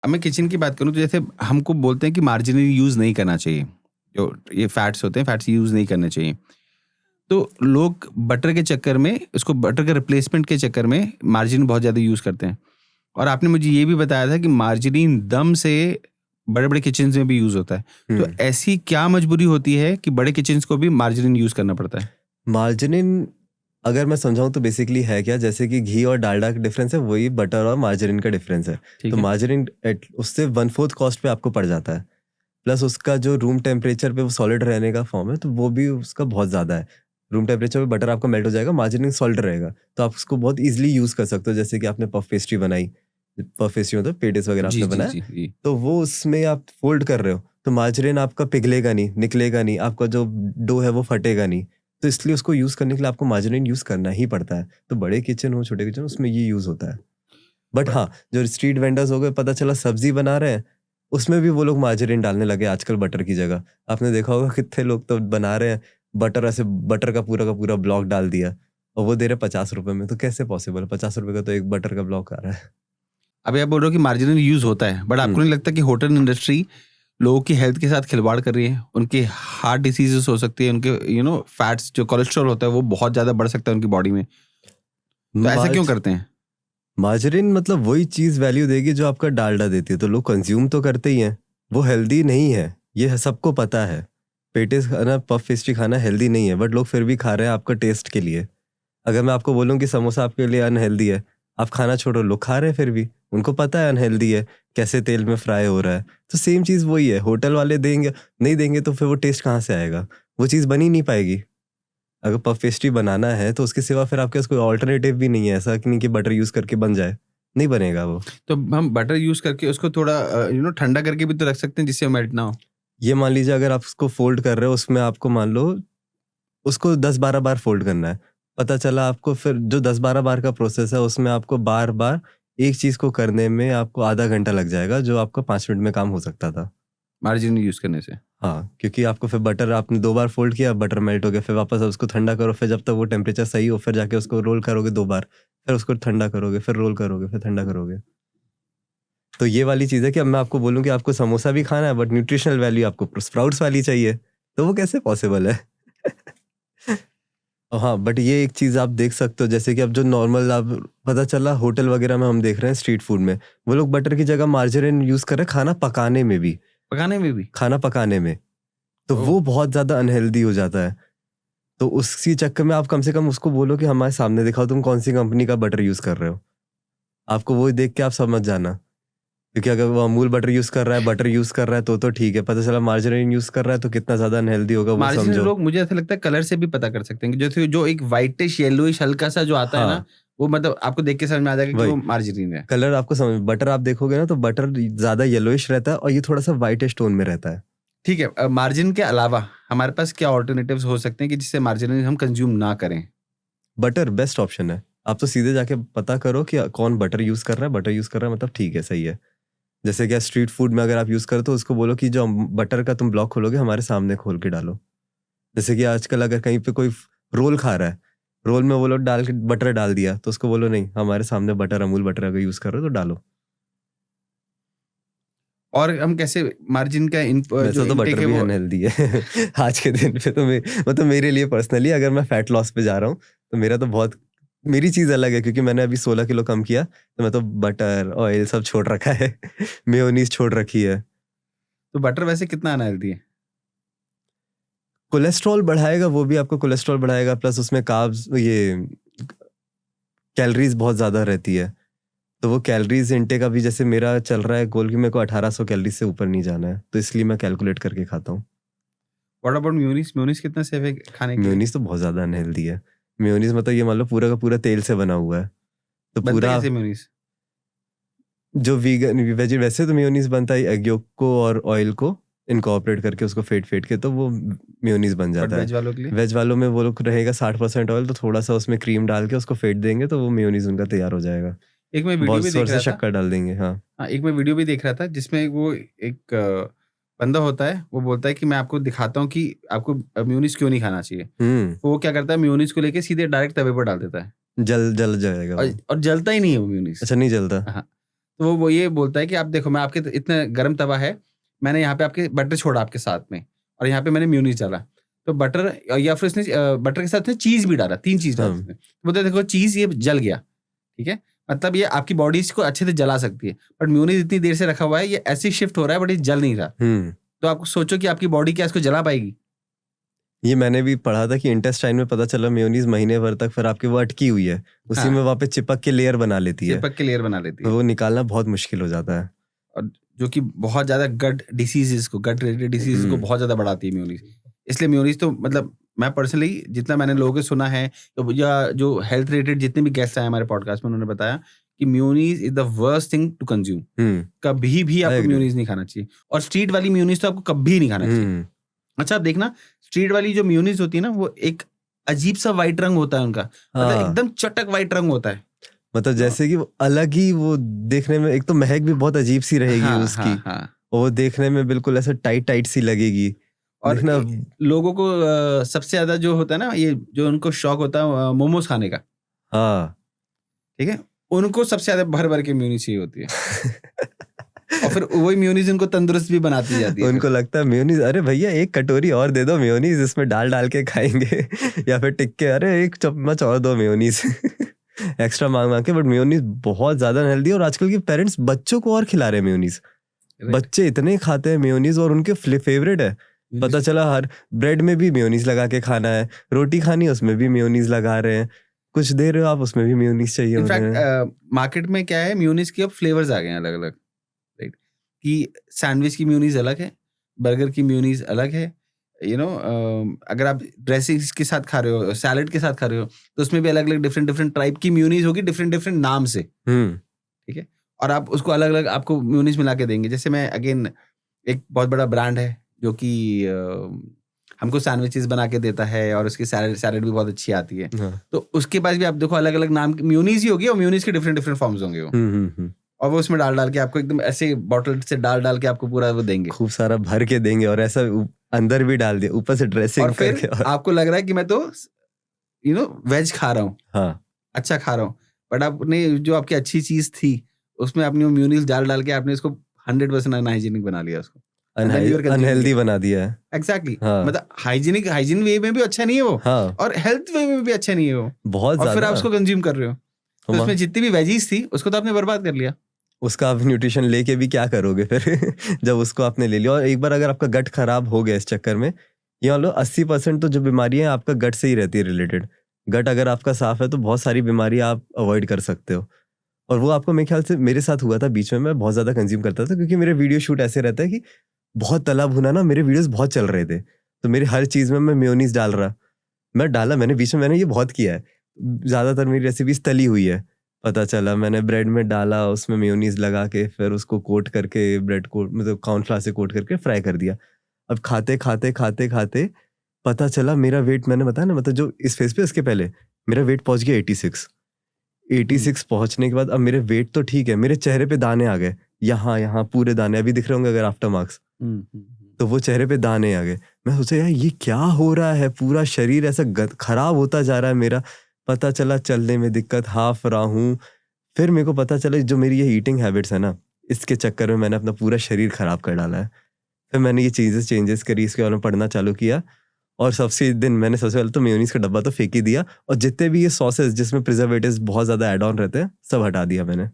अब मैं किचन की बात करूँ तो जैसे हमको बोलते हैं कि मार्जिनल यूज़ नहीं करना चाहिए, जो ये फैट्स होते हैं फैट्स यूज़ नहीं करने चाहिए। तो लोग बटर के चक्कर में, उसको बटर के रिप्लेसमेंट के चक्कर में मार्जिन बहुत ज़्यादा यूज़ करते हैं। और आपने मुझे ये भी बताया था कि मार्जरीन दम से बड़े-बड़े किचन्स में भी यूज़ होता है। तो ऐसी क्या मजबूरी होती है कि बड़े किचन्स को भी मार्जरीन यूज़ करना पड़ता है? मार्जिनिन अगर मैं समझाऊं तो बेसिकली है क्या, जैसे कि घी और डालडा का डिफरेंस है, वही बटर और मार्जरीन का डिफरेंस है। ठीक तो है। मार्जरीन उससे 1/4 कॉस्ट पे आपको पड़ जाता है, प्लस उसका जो रूम टेम्परेचर पे वो सॉलिड रहने का फॉर्म है, तो वो भी उसका बहुत ज़्यादा है। रूम टेम्परेचर पे बटर आपका मेल्ट हो जाएगा, मार्जरीन सॉलिड रहेगा, तो आप उसको बहुत ईजिली यूज़ कर सकते हो। जैसे कि आपने पफ पेस्ट्री बनाई, पफ पेस्ट्री मतलब पेटिस वगैरह जी, आपने जी, बनाया, जी, जी। तो वो उसमें आप फोल्ड कर रहे हो, तो मार्जरीन आपका पिघलेगा नहीं, निकलेगा नहीं, आपका जो डो है वो फटेगा नहीं। तो इसलिए उसको यूज़ करने के लिए आपको मार्जरीन यूज़ करना ही पड़ता है। तो बड़े किचन हो, छोटे किचन, उसमें ये यूज़ होता है। बट ब हाँ, जो स्ट्रीट वेंडर्स हो गए, पता चला सब्जी बना रहे हैं, उसमें भी वो लोग मार्जरीन डालने लगे आजकल बटर की जगह। आपने देखा होगा कितने लोग तो बना रहे हैं, बटर ऐसे बटर का पूरा ब्लॉक डाल दिया और वो दे रहे ₹50 में। तो कैसे पॉसिबल है? ₹50 का तो एक बटर का ब्लॉक आ रहा है। अभी आप बोल रहे हो कि मार्जिनल यूज़ होता है, बट आपको हुँ। नहीं लगता कि होटल इंडस्ट्री लोगों की हेल्थ के साथ खिलवाड़ कर रही है? उनके हार्ट डिसीज़ेज़ हो सकती है, उनके फैट्स जो कोलेस्ट्रॉल होता है वो बहुत ज़्यादा बढ़ सकता है उनकी बॉडी में। तो ऐसा क्यों मार्ज करते हैं? मार्जरीन मतलब वही चीज़ वैल्यू देगी जो आपका डालडा देती है, तो लोग कंज़्यूम तो करते ही हैं। वो हेल्दी नहीं है, ये सबको पता है। पेटिस खाना, पफ पेस्ट्री खाना हेल्दी नहीं है, बट लोग फिर भी खा रहे हैं आपका टेस्ट के लिए। अगर मैं आपको बोलूँ कि समोसा आपके लिए अनहेल्दी है, आप खाना छोड़ो, लोग खा रहे हैं फिर भी। उनको पता है अनहेल्दी है, कैसे तेल में फ्राई हो रहा है। तो सेम चीज़ वही है, होटल वाले देंगे, नहीं देंगे तो फिर वो टेस्ट कहाँ से आएगा? वो चीज़ बन ही नहीं पाएगी। अगर पफ पेस्ट्री बनाना है तो उसके सिवा फिर आपके पास कोई अल्टरनेटिव भी नहीं है, ऐसा कि नहीं कि बटर यूज़ करके बन जाए, नहीं बनेगा वो। तो हम बटर यूज़ करके उसको थोड़ा ठंडा करके भी तो रख सकते हैं जिससे वो मेल्ट ना हो। ये मान लीजिए अगर आप उसको फ़ोल्ड कर रहे हो, उसमें आपको मान लो उसको 10-12 बार फ़ोल्ड करना है। पता चला आपको फिर जो 10-12 बार का प्रोसेस है, उसमें आपको बार-बार एक चीज़ को करने में आपको आधा घंटा लग जाएगा, जो आपका 5 मिनट में काम हो सकता था। मार्जिन यूज़ करने से। हाँ, क्योंकि आपको फिर बटर आपने 2 बार फ़ोल्ड किया, बटर मेल्ट हो गया, फिर वापस उसको ठंडा करो, फिर जब तक वो टेम्परेचर सही हो, फिर जाके उसको रोल करोगे 2 बार, फिर उसको ठंडा करोगे, फिर रोल करोगे, फिर ठंडा करोगे। तो ये वाली चीज़ है कि अब मैं आपको बोलूँ कि आपको समोसा भी खाना है, बट न्यूट्रिशनल वैल्यू आपको स्प्राउट्स वाली चाहिए, तो वो कैसे पॉसिबल है? हाँ, बट ये एक चीज़ आप देख सकते हो, जैसे कि अब जो नॉर्मल आप पता चला होटल वगैरह में हम देख रहे हैं स्ट्रीट फूड में, वो लोग बटर की जगह मार्जरीन यूज़ कर रहे हैं खाना पकाने में भी, पकाने में भी? खाना पकाने में। तो ओह! वो बहुत ज़्यादा अनहेल्दी हो जाता है। तो उसी चक्कर में आप कम से कम उसको बोलो कि हमारे सामने दिखाओ तुम कौन-सी कंपनी का बटर यूज़ कर रहे हो। आपको वो देख के आप समझ जाना। क्योंकि अगर वो अमूल बटर यूज़ कर रहा है, बटर यूज़ कर रहा है तो ठीक है। पता चला मार्जरीन यूज़ कर रहा है तो कितना ज़्यादा अनहेल्दी होगा वो मार्जिनल समझो। लोग मुझे ऐसा लगता है कलर से भी पता कर सकते हैं कि जैसे जो एक व्हाइटिश येलोइश हल्का-सा जो आता है हाँ, ना, वो मतलब आपको देख के समझ में आ जाएगा कि वही। वो मार्जरीन है। कलर आपको समझ बटर आप देखोगे ना तो बटर ज़्यादा येलोइश रहता है और ये थोड़ा-सा व्हाइटिश टोन में रहता है। ठीक है, मार्जिन के अलावा हमारे पास क्या अल्टरनेटिव्स हो सकते हैं कि जिससे मार्जिनल हम कंज़्यूम ना करें? बटर बेस्ट ऑप्शन है। आप तो सीधे जाके पता करो कि कौन बटर यूज़ कर रहा है, बटर यूज़ कर रहा है मतलब ठीक है, सही है। जैसे क्या स्ट्रीट फूड में अगर आप यूज़ करो तो उसको बोलो कि जो बटर का तुम ब्लॉक खोलोगे हमारे सामने खोल के डालो। जैसे कि आजकल अगर कहीं पे कोई रोल खा रहा है, रोल में वो लोग डाल के बटर डाल दिया, तो उसको बोलो नहीं हमारे सामने बटर अमूल बटर अगर यूज़ कर रहे हो तो डालो। और हम कैसे मार्जिन का जो वैसे तो इनटेक बटर है भी वो अनहेल्दी है। आज के दिन पे तो मतलब मेरे लिए पर्सनली अगर मैं फैट लॉस पे जा रहा हूँ, तो मेरा तो बहुत मेरी चीज़ अलग है क्योंकि मैंने अभी 16 किलो कम किया, तो मैं तो बटर, ऑयल सब छोड़ रखा है। मेयोनीज़ छोड़ रखी है। तो बटर वैसे कितना अनहेल्दी है? कोलेस्ट्रॉल बढ़ाएगा, वो भी आपको कोलेस्ट्रॉल बढ़ाएगा, प्लस उसमें कार्ब्स ये कैलोरीज़ बहुत ज़्यादा रहती है। तो वो कैलोरीज़ इनटेक अभी जैसे मेरा चल रहा है गोल कि मेरे को 1800 कैलोरी से ऊपर नहीं जाना है, तो इसलिए मैं कैलकुलेट करके खाता हूँ। What about mayonnaise? मेयोनीज़ कितना सेफ है खाने के लिए? मेयोनीज़ तो बहुत ज़्यादा अनहेल्दी है। मेयोनीज़ मतलब ये मान लो पूरा का पूरा तेल से बना हुआ है। तो बनता पूरा कैसे है मेयोनीज़? जो वीगन वेज वैसे तो मेयोनीज़ बनता है एग योक को और ऑयल को इनकॉर्पोरेट करके उसको फेंट-फेंट के तो वो मेयोनीज़ बन बट जाता है। वेज वालों के लिए? वेज वालों में वो लोग रहेगा 60% ऑयल, तो थोड़ा-सा उसमें क्रीम डाल के उसको फेंट देंगे तो वो मेयोनीज़ उनका तैयार हो जाएगा। एक मैं वीडियो बहुत भी ज़ोर देख से रहा था। शक्कर डाल देंगे, हाँ। हाँ, एक मैं वीडियो भी देख रहा था जिसमें वो एक बंदा होता है, वो बोलता है कि मैं आपको दिखाता हूँ कि आपको मेयोनीज़ क्यों नहीं खाना चाहिए। हुँ, तो वो क्या करता है, मेयोनीज़ को लेके सीधे डायरेक्ट तवे पर डाल देता है जल जल जाएगा वो। और जलता ही नहीं है वो मेयोनीज़। अच्छा नहीं जलता? हाँ, तो वो ये बोलता है कि आप देखो, मैं आपके इतना गर्म तवा है, मैंने यहाँ पे आपके बटर छोड़ा आपके साथ में, और यहाँ पे मैंने म्यूनीस डाला, तो बटर या फिर उसने बटर के साथ चीज भी डाला, 3 चीज डाली हाँ। उसने। बोलते देखो चीज ये जल गया, ठीक है, मतलब ये आपकी बॉडी इसको अच्छे से जला सकती है, बट म्यूनीस इतनी देर से रखा हुआ है, ये ऐसे शिफ्ट हो रहा है बट ये जल नहीं रहा। तो आप सोचो कि आपकी बॉडी क्या इसको जला पाएगी? ये मैंने भी पढ़ा था कि इंटेस्टाइन में पता चला मेयोनीज महीने भर तक फिर आपकी वो अटकी हुई है, उसी हाँ। में वापस चिपक के लेयर बना लेती है, चिपक के लेयर बना लेती तो है, वो निकालना बहुत मुश्किल हो जाता है। और जो कि बहुत ज्यादा गट डिसीजेस को, गट रिलेटेड डिसीजेस को बहुत ज्यादा बढ़ाती है म्यूनीस। इसलिए म्यूनीस तो मतलब मैं पर्सनली जितना मैंने लोगों से सुना है, तो या जो हेल्थ रिलेटेड जितने भी गेस्ट आए हमारे पॉडकास्ट में, उन्होंने बताया कि mayonnaise is the worst thing to consume. कभी भी आपको agree. म्यूनीस नहीं खाना चाहिए, और स्ट्रीट वाली म्यूनीस तो आपको कभी नहीं खाना चाहिए। अच्छा, आप देखना स्ट्रीट वाली जो म्यूनीस होती है ना, वो एक अजीब सा व्हाइट रंग होता है उनका, मतलब हाँ। एकदम चटक व्हाइट रंग होता है, मतलब जैसे कि वो अलग ही, वो देखने में एक तो महक भी बहुत अजीब सी रहेगी हाँ, उसकी, हाँ। और वो देखने में बिल्कुल ऐसे टाइट टाइट सी लगेगी। और देखना, लोगों को सबसे ज्यादा जो होता है ना, ये जो उनको शौक होता है मोमोज खाने का, हाँ ठीक है, उनको सबसे ज्यादा भर भर के म्यूनीस चाहिए होती है, और फिर वही म्यूनीस उनको तंदुरुस्त भी बनाती जाती है। उनको लगता है मेयोनीज, अरे भैया एक कटोरी और दे दो मेयोनीज, इसमें डाल डाल के खाएंगे या फिर टिक्के, अरे एक चम्मच और दो मेयोनीज एक्स्ट्रा मांग मांग के। बट मेयोनीज बहुत ज्यादा अनहेल्दी, और आजकल के पेरेंट्स बच्चों को और खिला रहे हैं मेयोनीज। बच्चे इतने खाते हैं मेयोनीज, और उनके फेवरेट है। पता चला हर ब्रेड में भी मेयोनीज लगा के खाना है, रोटी खानी है उसमें भी मेयोनीज लगा रहे हैं, कुछ दे रहे हो आप उसमें भी मेयोनीज चाहिए। इनफैक्ट मार्केट में क्या है, मेयोनीज के अब फ्लेवर्स आ गए हैं अलग अलग, राइट, कि सैंडविच की मेयोनीज अलग है, बर्गर की मेयोनीज अलग है, अगर आप ड्रेसिंग्स के साथ खा रहे हो, सैलेड के साथ खा रहे हो, तो उसमें भी अलग अलग डिफरेंट डिफरेंट टाइप की मेयोनीज होगी, डिफरेंट डिफरेंट नाम से, ठीक है, और आप उसको अलग अलग आपको मेयोनीज मिला के देंगे। जैसे मैं अगेन, एक बहुत बड़ा ब्रांड है जो कि हमको सैंडविचेस बना के देता है, और उसकी सैलेड भी बहुत अच्छी आती है। तो उसके पास भी आप देखो अलग अलग नाम की मेयोनीज ही होगी, और मेयोनीज के डिफरेंट डिफरेंट फॉर्म्स होंगे वो, और वो उसमें डाल डाल के आपको एकदम ऐसे बॉटल से डाल डाल के आपको पूरा वो देंगे, खूब सारा भर के देंगे, और ऐसा अंदर भी डाल दिया, ऊपर से ड्रेसिंग और फिर करके, आपको लग रहा है कि मैं तो वेज खा रहा हूँ, हाँ अच्छा खा रहा हूँ, बट आपने जो आपकी अच्छी चीज थी उसमें आपने वो मेयोनीज डाल डाल के आपने इसको 100% अनहाइजीनिक बना लिया, उसको अनहेल्दी बना दिया है। एग्जैक्टली, हाँ। मतलब हाइजीन वे में भी अच्छा नहीं है वो, हाँ, और हेल्थ वे में भी अच्छा नहीं है वो, बहुत और फिर ज्यादा। आप उसको कंज्यूम कर रहे हो, तो उसमें जितनी भी वेजीज थी उसको तो आपने बर्बाद कर लिया। उसका आप न्यूट्रिशन लेके भी क्या करोगे फिर जब उसको आपने ले लिया। और एक बार अगर आपका गट खराब हो गया इस चक्कर में, ये मान लो 80% तो जो बीमारियां हैं आपका गट से ही रहती है रिलेटेड। गट अगर आपका साफ है तो बहुत सारी बीमारियां आप अवॉइड कर सकते हो। और वो आपको मेरे ख्याल से मेरे साथ हुआ था बीच में, मैं बहुत ज्यादा कंज्यूम करता था, क्योंकि मेरे वीडियो शूट ऐसे रहता है कि बहुत तला भुना ना, मेरे वीडियोस बहुत चल रहे थे, तो मेरी हर चीज में मैं मेयोनीज डाल रहा, मैंने बीच में मैंने ये बहुत किया है, ज्यादातर मेरी रेसिपीज तली हुई है। पता चला मैंने ब्रेड में डाला, उसमें मेयोनीज लगा के फिर उसको कोट करके, ब्रेड को मतलब कॉर्नफ्लावर से कोट करके फ्राई कर दिया। अब खाते खाते खाते खाते पता चला मेरा वेट, मैंने बताया ना, मतलब जो इस फेस पे इसके पहले मेरा वेट पहुंच गया 86 पहुंचने के बाद अब मेरे वेट तो ठीक है, मेरे चेहरे पे दाने आ गए, यहाँ पूरे दाने अभी दिख रहे होंगे अगर आफ्टर मार्क्स, तो वो चेहरे पे दाने आ गए। मैं सोचा यार ये क्या हो रहा है, पूरा शरीर ऐसा खराब होता जा रहा है मेरा। पता चला चलने में दिक्कत, हाफ रहा हूँ। फिर मेरे को पता चला जो मेरी ये ईटिंग हैबिट्स है ना, इसके चक्कर में मैंने अपना पूरा शरीर खराब कर डाला है। फिर मैंने ये चेंजेस करी, इसके बारे में पढ़ना चालू किया, और सबसे दिन मैंने सबसे पहले तो मेयोनीज का डब्बा तो फेंक ही दिया, और जितने भी ये सॉसेस जिसमें प्रिजर्वेटिव्स बहुत ज्यादा ऐड ऑन रहते हैं सब हटा दिया मैंने।